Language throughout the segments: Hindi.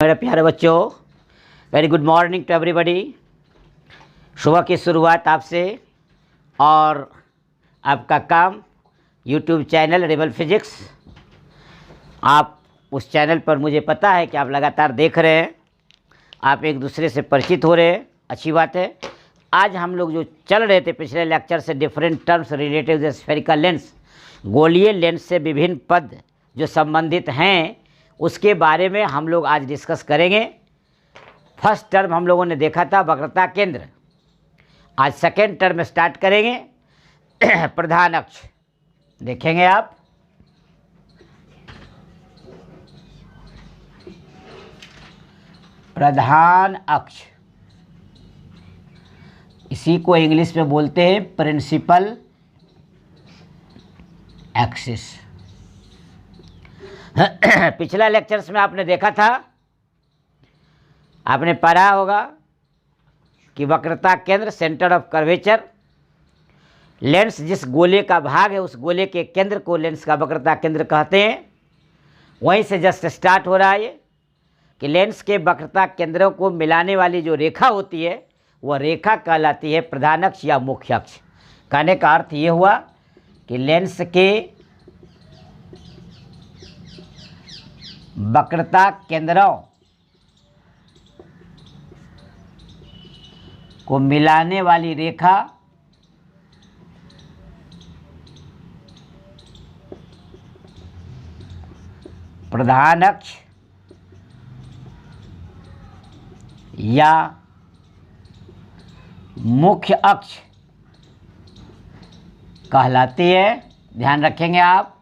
मेरे प्यारे बच्चों, very good morning to everybody. सुबह की शुरुआत आपसे और आपका काम यूट्यूब चैनल रेबल फिजिक्स। आप उस चैनल पर मुझे पता है कि आप लगातार देख रहे हैं, आप एक दूसरे से परिचित हो रहे हैं, अच्छी बात है। आज हम लोग जो चल रहे थे पिछले लेक्चर से, different terms related to spherical lens, गोलीय लेंस से विभिन्न पद जो संबंधित हैं उसके बारे में हम लोग आज डिस्कस करेंगे। फर्स्ट टर्म हम लोगों ने देखा था वक्रता केंद्र, आज सेकेंड टर्म स्टार्ट करेंगे प्रधान अक्ष देखेंगे आप। प्रधान अक्ष, इसी को इंग्लिश में बोलते हैं प्रिंसिपल एक्सिस। पिछला लेक्चर्स में आपने देखा था, आपने पढ़ा होगा कि वक्रता केंद्र, सेंटर ऑफ कर्वेचर, लेंस जिस गोले का भाग है उस गोले के केंद्र को लेंस का वक्रता केंद्र कहते हैं। वहीं से जस्ट स्टार्ट हो रहा है ये कि लेंस के वक्रता केंद्रों को मिलाने वाली जो रेखा होती है वह रेखा कहलाती है प्रधान अक्ष या मुख्य अक्ष। कहने का अर्थ ये हुआ कि लेंस के वक्रता केंद्रों को मिलाने वाली रेखा प्रधान अक्ष या मुख्य अक्ष कहलाती है। ध्यान रखेंगे आप,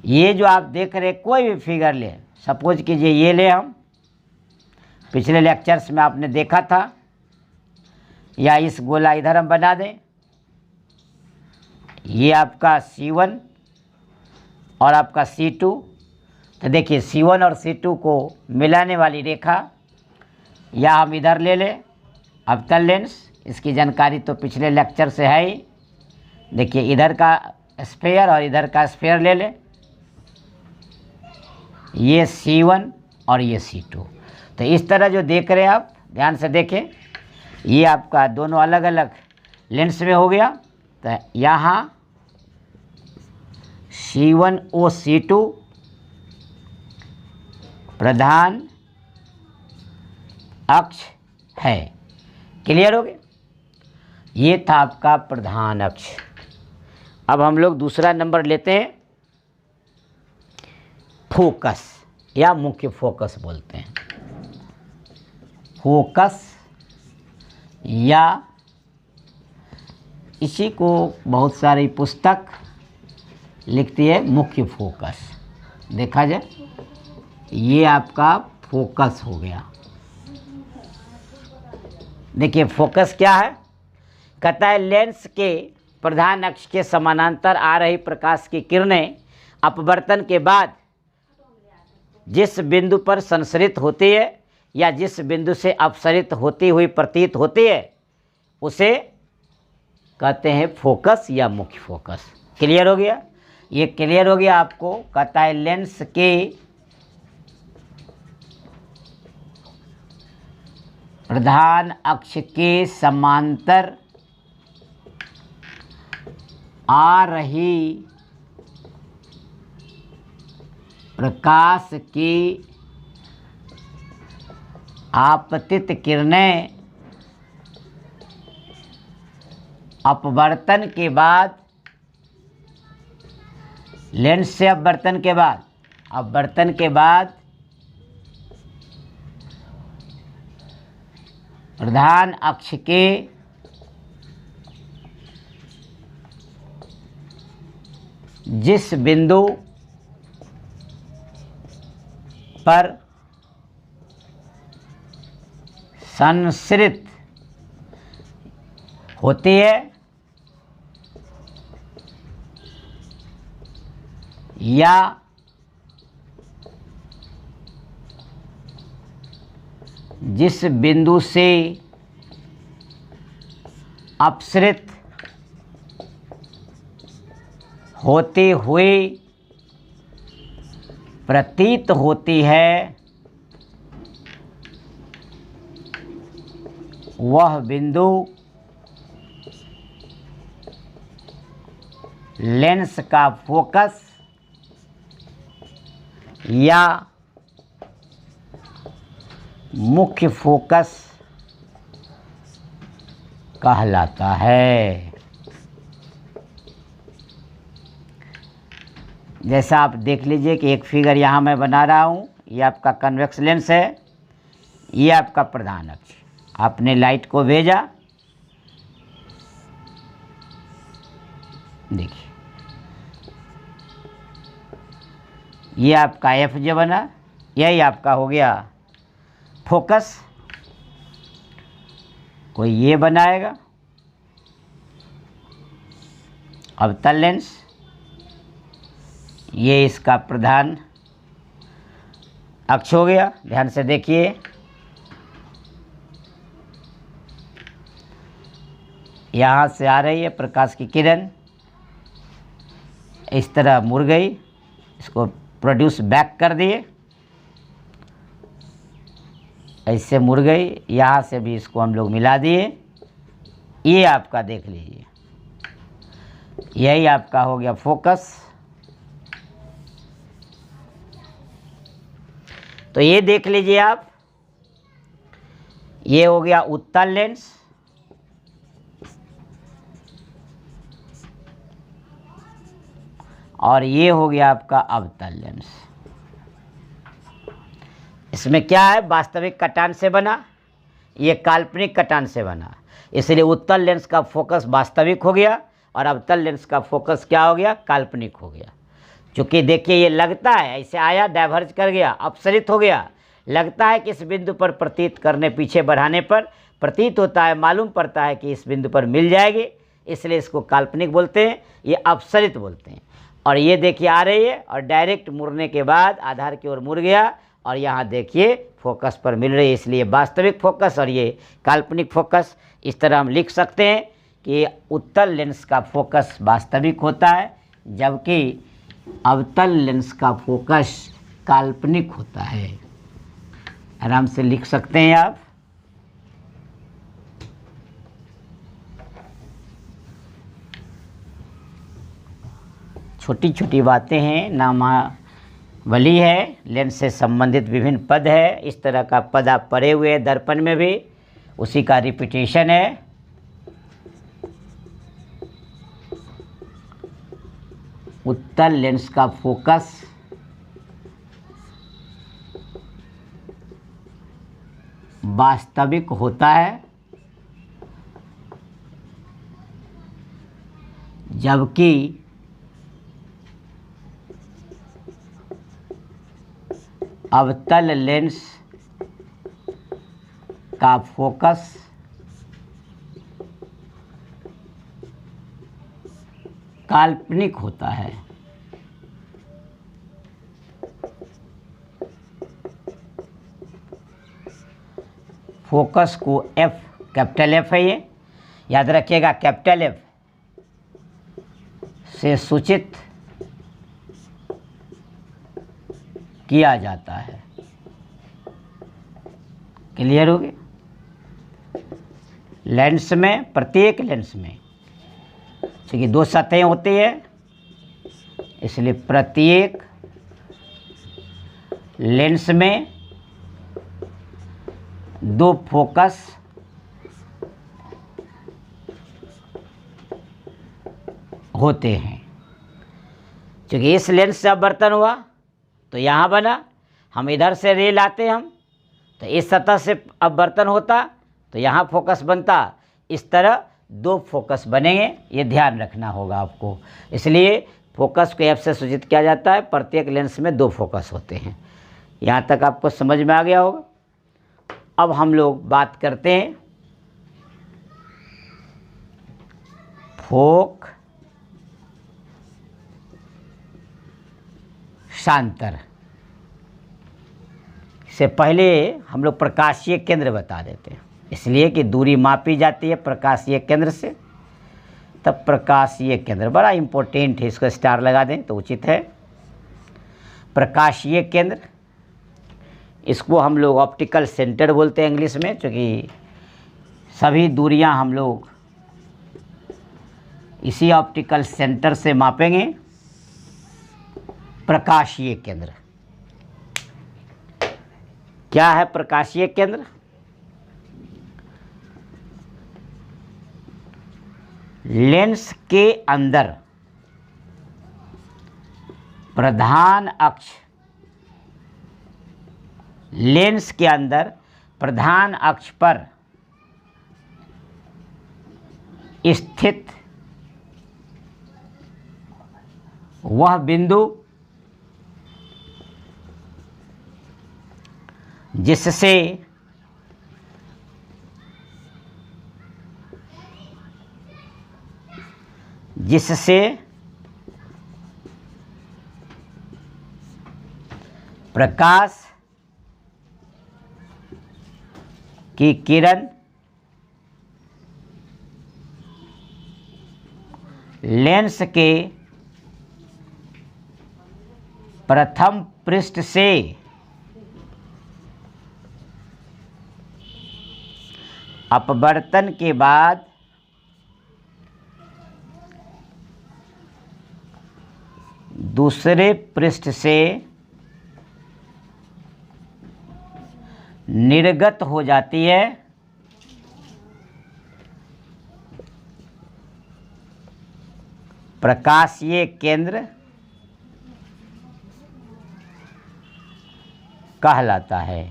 ये जो आप देख रहे कोई भी फिगर ले, सपोज कीजिए ये ले, हम पिछले लेक्चर्स में आपने देखा था, या इस गोला इधर हम बना दें, ये आपका C1 और आपका C2। तो देखिए C1 और C2 को मिलाने वाली रेखा या हम इधर ले लें अवतल लेंस, इसकी जानकारी तो पिछले लेक्चर से है ही। देखिए इधर का स्फेयर और इधर का स्फेयर ले लें, ये C1 और ये C2। तो इस तरह जो देख रहे हैं आप, ध्यान से देखें, ये आपका दोनों अलग अलग लेंस में हो गया। तो यहाँ C1OC2 प्रधान अक्ष है। क्लियर हो गया? ये था आपका प्रधान अक्ष। अब हम लोग दूसरा नंबर लेते हैं, फोकस या मुख्य फोकस बोलते हैं। फोकस या इसी को बहुत सारी पुस्तक लिखती है मुख्य फोकस। देखा जाए, ये आपका फोकस हो गया। देखिए फोकस क्या है, कहता है लेंस के प्रधान अक्ष के समानांतर आ रही प्रकाश की किरणें अपवर्तन के बाद जिस बिंदु पर संसरित होती है या जिस बिंदु से अपसरित होती हुई प्रतीत होती है उसे कहते हैं फोकस या मुख्य फोकस। क्लियर हो गया? ये क्लियर हो गया आपको। कहता है लेंस के प्रधान अक्ष के समांतर आ रही प्रकाश की आपतित किरणें अपवर्तन के बाद, लेंस से अपवर्तन के बाद प्रधान अक्ष के जिस बिंदु पर संसरित होती है या जिस बिंदु से अपसरित होते हुए प्रतीत होती है वह बिंदु लेंस का फोकस या मुख्य फोकस कहलाता है। जैसा आप देख लीजिए कि एक फिगर यहाँ मैं बना रहा हूँ, ये आपका कन्वेक्स लेंस है, ये आपका प्रधान अक्ष। आपने लाइट को भेजा, देखिए ये आपका एफ जो बना, यही आपका हो गया फोकस। कोई ये बनाएगा अवतल लेंस, ये इसका प्रधान अक्ष हो गया। ध्यान से देखिए, यहाँ से आ रही है प्रकाश की किरण, इस तरह मुड़ गई, इसको प्रोड्यूस बैक कर दिए, ऐसे मुड़ गई, यहाँ से भी इसको हम लोग मिला दिए। ये आपका देख लीजिए, यही आपका हो गया फोकस। तो ये देख लीजिए आप, ये हो गया उत्तल लेंस, और ये हो गया आपका अवतल लेंस। इसमें क्या है, वास्तविक कटान से बना, ये काल्पनिक कटान से बना, इसलिए उत्तल लेंस का फोकस वास्तविक हो गया और अवतल लेंस का फोकस क्या हो गया, काल्पनिक हो गया। क्योंकि देखिए ये लगता है ऐसे आया, डाइवर्ज कर गया, अपसरित हो गया, लगता है कि इस बिंदु पर प्रतीत करने, पीछे बढ़ाने पर प्रतीत होता है, मालूम पड़ता है कि इस बिंदु पर मिल जाएगी, इसलिए इसको काल्पनिक बोलते हैं, ये अपसरित बोलते हैं। और ये देखिए आ रही है और डायरेक्ट मुड़ने के बाद आधार की ओर मुड़ गया और यहाँ देखिए फोकस पर मिल रही है, इसलिए वास्तविक फोकस और ये काल्पनिक फोकस। इस तरह हम लिख सकते हैं कि उत्तल लेंस का फोकस वास्तविक होता है, जबकि अवतल लेंस का फोकस काल्पनिक होता है। आराम से लिख सकते हैं आप। छोटी छोटी बातें हैं, नामावली है, लेंस से संबंधित विभिन्न पद है, इस तरह का पद आप पढ़े हुए हैं दर्पण में भी, उसी का रिपीटेशन है। उत्तल लेंस का फोकस वास्तविक होता है, जबकि अवतल लेंस का फोकस काल्पनिक होता है। फोकस को एफ, कैपिटल एफ है ये, याद रखिएगा, कैपिटल एफ से सूचित किया जाता है। क्लियर हो गया। लेंस में, प्रत्येक लेंस में क्योंकि दो सतहें होती है, इसलिए प्रत्येक लेंस में दो फोकस होते हैं। क्योंकि इस लेंस से अपवर्तन हुआ तो यहाँ बना, हम इधर से रे लाते हम, तो इस सतह से अपवर्तन होता तो यहाँ फोकस बनता, इस तरह दो फोकस बनेंगे, ये ध्यान रखना होगा आपको। इसलिए फोकस को एफ से सूचित किया जाता है, प्रत्येक लेंस में दो फोकस होते हैं। यहाँ तक आपको समझ में आ गया होगा। अब हम लोग बात करते हैं फोक शांतर से पहले हम लोग प्रकाशीय केंद्र बता देते हैं, इसलिए कि दूरी मापी जाती है प्रकाशीय केंद्र से। तब प्रकाशीय केंद्र बड़ा इम्पोर्टेंट है, इसको स्टार लगा दें तो उचित है। प्रकाशीय केंद्र, इसको हम लोग ऑप्टिकल सेंटर बोलते हैं इंग्लिश में, क्योंकि सभी दूरियां हम लोग इसी ऑप्टिकल सेंटर से मापेंगे। प्रकाशीय केंद्र क्या है? प्रकाशीय केंद्र लेंस के अंदर प्रधान अक्ष, लेंस के अंदर प्रधान अक्ष पर स्थित वह बिंदु जिससे प्रकाश की किरण लेंस के प्रथम पृष्ठ से अपवर्तन के बाद दूसरे पृष्ठ से निर्गत हो जाती है, प्रकाशीय केंद्र कहलाता है।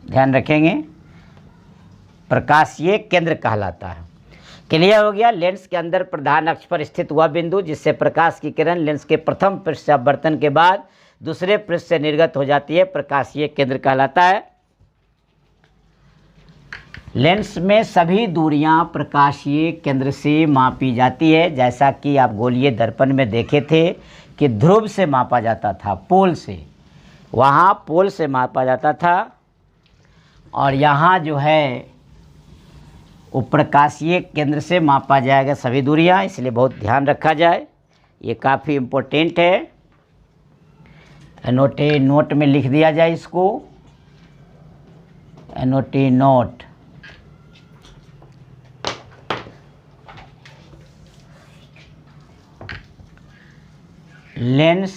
ध्यान रखेंगे, प्रकाशीय केंद्र कहलाता है। क्लियर हो गया? लेंस के अंदर प्रधान अक्ष पर स्थित हुआ बिंदु जिससे प्रकाश की किरण लेंस के प्रथम पृष्ठ से अपवर्तन के बाद दूसरे पृष्ठ से निर्गत हो जाती है, प्रकाशीय केंद्र कहलाता है। लेंस में सभी दूरियां प्रकाशीय केंद्र से मापी जाती है। जैसा कि आप गोलीय दर्पण में देखे थे कि ध्रुव से मापा जाता था, पोल से, वहाँ पोल से मापा जाता था, और यहाँ जो है वो प्रकाशीय केंद्र से मापा जाएगा सभी दूरियां, इसलिए बहुत ध्यान रखा जाए, ये काफ़ी इम्पोर्टेंट है। नोट में लिख दिया जाए इसको, नोट। लेंस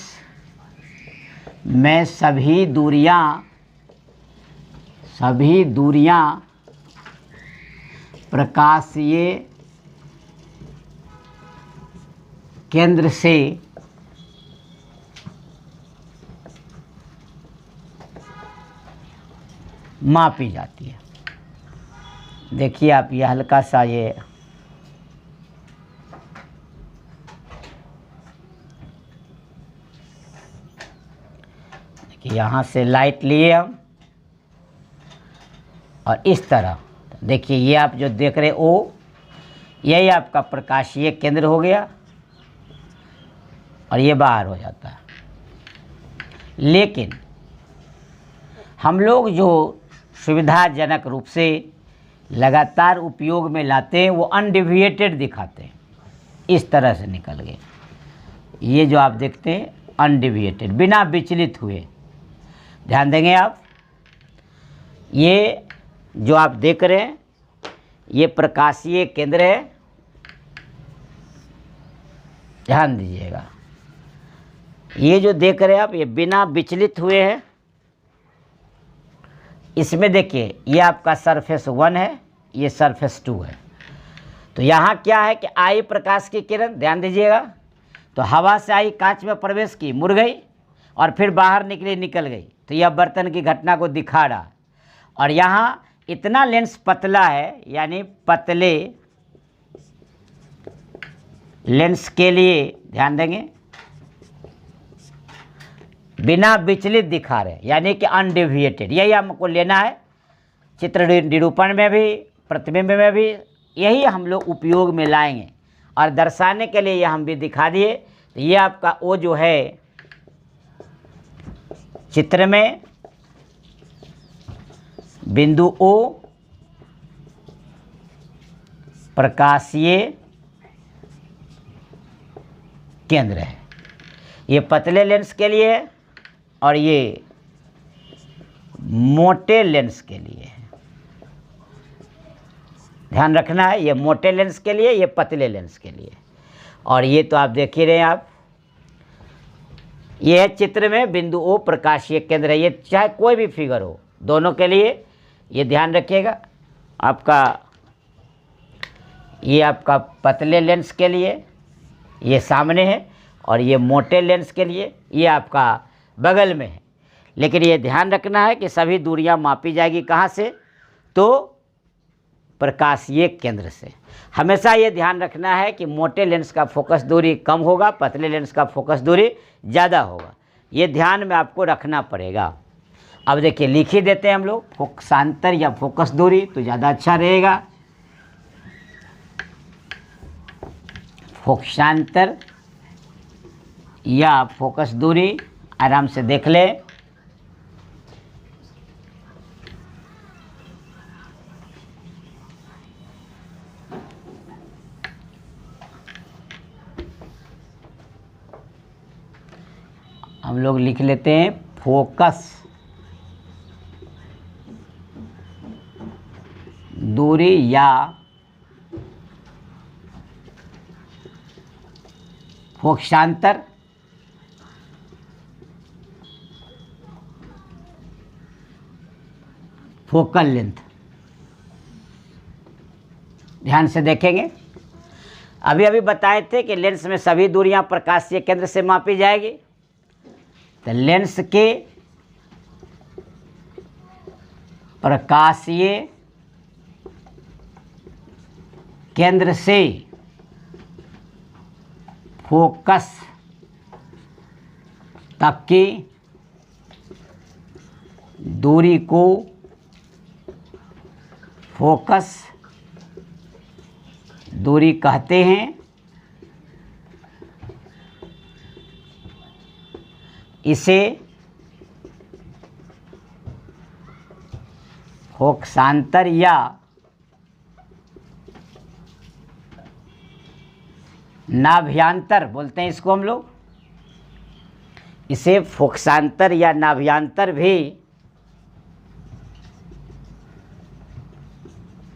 में सभी दूरियां प्रकाशीय केंद्र से मापी जाती है। देखिए आप, ये हल्का सा ये देखिए, यहाँ से लाइट लिए हम और इस तरह देखिए, ये आप जो देख रहे ओ, यही आपका प्रकाशीय केंद्र हो गया और ये बाहर हो जाता है। लेकिन हम लोग जो सुविधाजनक रूप से लगातार उपयोग में लाते हैं वो अनडिविएटेड दिखाते हैं, इस तरह से निकल गए। ये जो आप देखते हैं अनडिविएटेड, बिना विचलित हुए। ध्यान देंगे आप, ये जो आप देख रहे हैं ये प्रकाशीय केंद्र है, ध्यान दीजिएगा। ये जो देख रहे हैं आप, ये बिना विचलित हुए हैं। इसमें देखिए, ये आपका सरफेस 1 है, ये सरफेस 2 है। तो यहाँ क्या है कि आई प्रकाश की किरण, ध्यान दीजिएगा, तो हवा से आई, कांच में प्रवेश की, मुड़ गई और फिर बाहर निकली, निकल गई, तो यह अपवर्तन की घटना को दिखा रहा। और यहाँ इतना लेंस पतला है, यानी पतले लेंस के लिए ध्यान देंगे बिना विचलित दिखा रहे, यानी कि अनडेविएटेड। यही हमको लेना है, चित्र निरूपण में भी, प्रतिबिंब में भी यही हम लोग उपयोग में लाएंगे। और दर्शाने के लिए यह हम भी दिखा दिए। तो ये आपका ओ जो है चित्र में बिंदु ओ प्रकाशीय केंद्र है। ये पतले लेंस के लिए है और ये मोटे लेंस के लिए है। ध्यान रखना है, ये मोटे लेंस के लिए, ये पतले लेंस के लिए। और ये तो आप देख ही रहे हैं आप, ये है चित्र में बिंदु O प्रकाशीय केंद्र है। ये चाहे कोई भी फिगर हो, दोनों के लिए ये ध्यान रखिएगा। आपका ये आपका पतले लेंस के लिए ये सामने है, और ये मोटे लेंस के लिए ये आपका बगल में है। लेकिन ये ध्यान रखना है कि सभी दूरियां मापी जाएगी कहाँ से, तो प्रकाशीय केंद्र से। हमेशा ये ध्यान रखना है कि मोटे लेंस का फोकस दूरी कम होगा, पतले लेंस का फोकस दूरी ज़्यादा होगा। ये ध्यान में आपको रखना पड़ेगा। अब देखिए लिख ही देते हैं हम लोग, फोकसांतर या फोकस दूरी तो ज़्यादा अच्छा रहेगा। फोकसांतर या फोकस दूरी आराम से देख लें। हम लोग लिख लेते हैं फोकस दूरी या फोकसांतर फोकल लेंथ। ध्यान से देखेंगे, अभी अभी बताए थे कि लेंस में सभी दूरियां प्रकाशीय केंद्र से मापी जाएगी। तो लेंस के प्रकाशीय केंद्र से फोकस तक की दूरी को फोकस दूरी कहते हैं। इसे फोकसांतर या नाभ्यांतर बोलते हैं इसको हम लोग। इसे फोकसांतर या नाभ्यांतर भी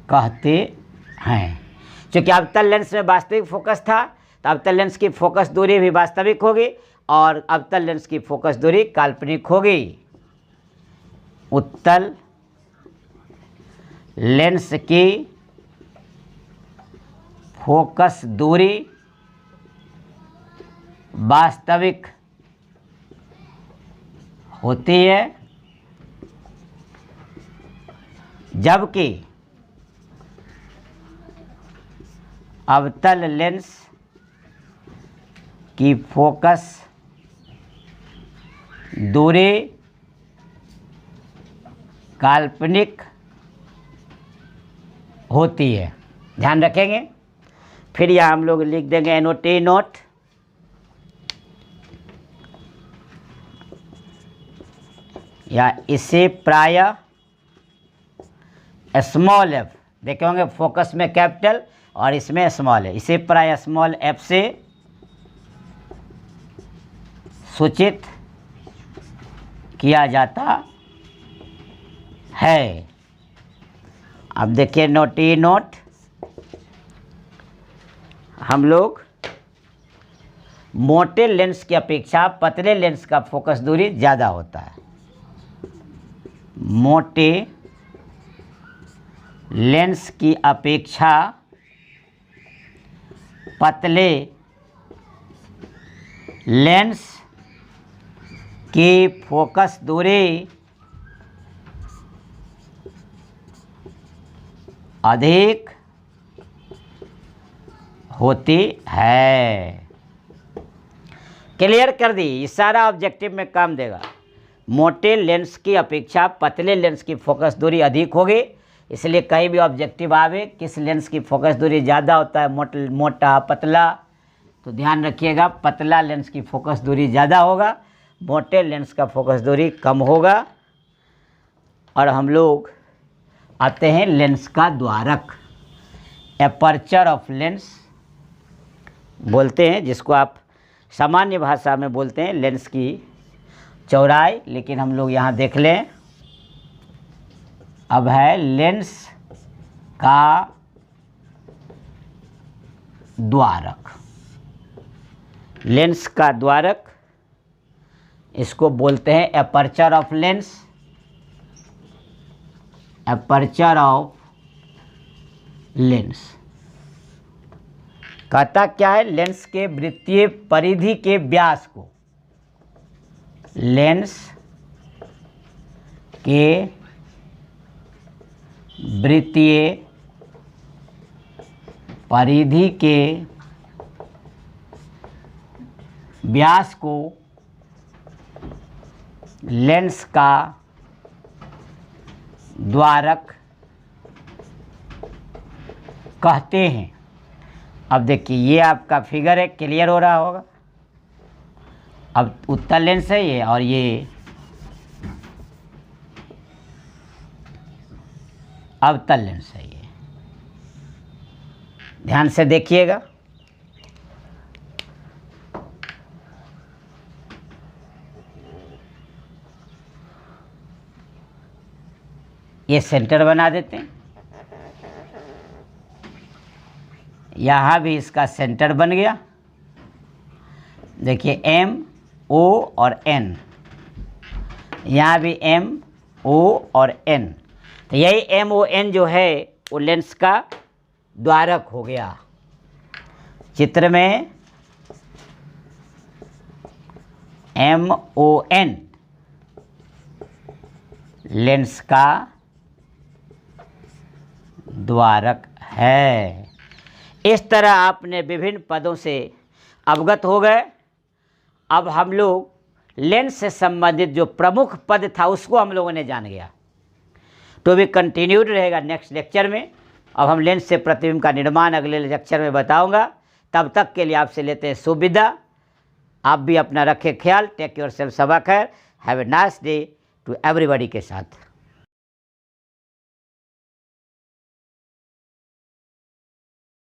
कहते हैं। क्योंकि अवतल लेंस में वास्तविक फोकस था, तो अवतल लेंस की फोकस दूरी भी वास्तविक होगी और अवतल लेंस की फोकस दूरी काल्पनिक होगी। उत्तल लेंस की फोकस दूरी वास्तविक होती है, जबकि अवतल लेंस की फोकस दूरी काल्पनिक होती है। ध्यान रखेंगे। फिर यहाँ हम लोग लिख देंगे एनओटी नोट। या इसे प्रायः स्मॉल एफ, देखे होंगे फोकस में कैपिटल और इसमें स्मॉल है, इसे प्रायः स्मॉल एफ से सूचित किया जाता है। अब देखिए नोटी नोट, हम लोग मोटे लेंस की अपेक्षा पतले लेंस का फोकस दूरी ज़्यादा होता है। मोटे लेंस की अपेक्षा पतले लेंस की फोकस दूरी अधिक होती है। क्लियर कर दी, ये सारा ऑब्जेक्टिव में काम देगा। मोटे लेंस की अपेक्षा पतले लेंस की फोकस दूरी अधिक होगी, इसलिए कहीं भी ऑब्जेक्टिव आवे किस लेंस की फोकस दूरी ज़्यादा होता है, मोटा पतला, तो ध्यान रखिएगा पतला लेंस की फोकस दूरी ज़्यादा होगा, मोटे लेंस का फोकस दूरी कम होगा। और हम लोग आते हैं लेंस का द्वारक, एपर्चर ऑफ लेंस बोलते हैं, जिसको आप सामान्य भाषा में बोलते हैं लेंस की चौड़ाई। लेकिन हम लोग यहाँ देख लें, अब है लेंस का द्वारक। लेंस का द्वारक, इसको बोलते हैं aperture of lens. Aperture of lens कहता क्या है? लेंस के वृत्तीय परिधि के व्यास को, लेंस के वृत्तीय परिधि के व्यास को लेंस का द्वारक कहते हैं। अब देखिए ये आपका फिगर है, क्लियर हो रहा होगा। अब उत्तल लेंस है ये, और ये अवतल लेंस है ये। ध्यान से देखिएगा। ये सेंटर बना देते हैं, यहाँ भी इसका सेंटर बन गया। देखिए M, O और N, यहाँ भी M, O और N। तो यही M, O, N जो है वो लेंस का द्वारक हो गया। चित्र में M, O, N लेंस का द्वारक है। इस तरह आपने विभिन्न पदों से अवगत हो गए। अब हम लोग लेंस से संबंधित जो प्रमुख पद था उसको हम लोगों ने जान गया। तो भी कंटिन्यूड रहेगा नेक्स्ट लेक्चर में। अब हम लेंस से प्रतिबिंब का निर्माण अगले लेक्चर में बताऊंगा। तब तक के लिए आपसे लेते हैं शुभ विदा। आप भी अपना रखें ख्याल। Take your self. Saba Khair. Have a nice day to everybody के साथ।